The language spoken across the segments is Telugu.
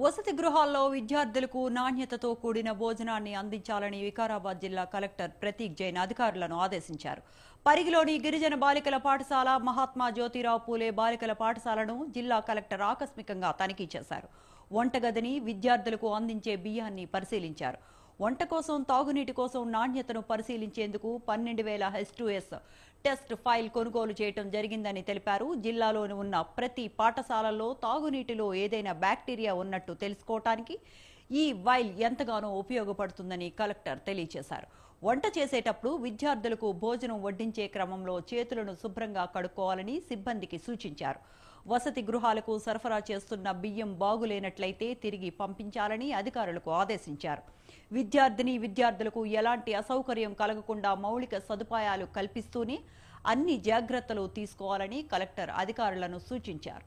వసతి గృహాల్లో విద్యార్థులకు నాణ్యతతో కూడిన భోజనాన్ని అందించాలని వికారాబాద్ జిల్లా కలెక్టర్ ప్రతీక్ జైన్ అధికారులను ఆదేశించారు. పరిగిలోని గిరిజన బాలికల పాఠశాల, మహాత్మా జ్యోతిరావు పూలే బాలికల పాఠశాలను జిల్లా కలెక్టర్ ఆకస్మికంగా తనిఖీ చేశారు. వంటగదిని, విద్యార్థులకు అందించే బియ్యాన్ని పరిశీలించారు. వంట కోసం, తాగునీటి కోసం నాణ్యతను పరిశీలించేందుకు 12,000 H2S టెస్ట్ ఫైల్ కొనుగోలు చేయడం జరిగిందని తెలిపారు. జిల్లాలోని ఉన్న ప్రతి పాఠశాలలో తాగునీటిలో ఏదైనా బ్యాక్టీరియా ఉన్నట్టు తెలుసుకోవటానికి ఈ వైల్ ఎంతగానో ఉపయోగపడుతుందని కలెక్టర్ తెలియజేశారు. వంట చేసేటప్పుడు విద్యార్థులకు భోజనం వడ్డించే క్రమంలో చేతులను శుభ్రంగా కడుక్కోవాలని సిబ్బందికి సూచించారు. వసతి గృహాలకు సరఫరా చేస్తున్న బియ్యం బాగులేనట్లయితే తిరిగి పంపించాలని అధికారులకు ఆదేశించారు. విద్యార్థులకు ఎలాంటి అసౌకర్యం కలగకుండా మౌలిక సదుపాయాలు కల్పిస్తూనే అన్ని జాగ్రత్తలు తీసుకోవాలని కలెక్టర్ అధికారులను సూచించారు.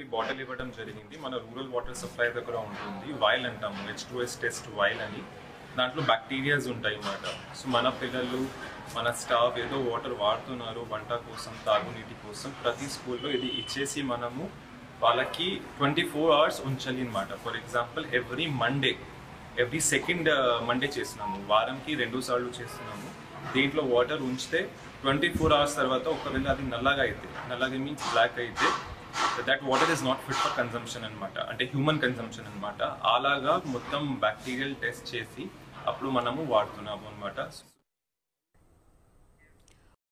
ఈ బాటిల్ ఇవ్వడం జరిగింది. మన రూరల్ వాటర్ సప్లై దగ్గర ఉంటుంది. వైల్ అంటాము, H2S టెస్ట్ వైల్ అని. దాంట్లో బ్యాక్టీరియాస్ ఉంటాయి అన్నమాట. సో మన పిల్లలు, మన స్టాఫ్ ఏదో వాటర్ వాడుతున్నారు వంట కోసం, తాగునీటి కోసం. ప్రతి స్కూల్లో ఇది ఇచ్చేసి మనము వాళ్ళకి 24 hours ఉంచాలి అన్నమాట. For example every second Monday చేస్తున్నాము, వారంకి 2 సార్లు చేస్తున్నాము. దీంట్లో వాటర్ ఉంచితే 24 hours తర్వాత ఒకవేళ అది నల్లగా మీన్స్ బ్లాక్ అయితే that water is not fit for consumption అనమాట, అంటే హ్యూమన్ కన్సంప్షన్ అనమాట. అలాగా మొత్తం బ్యాక్టీరియల్ టెస్ట్ చేసి అప్పుడు మనము వాడుతున్నాము అనమాట.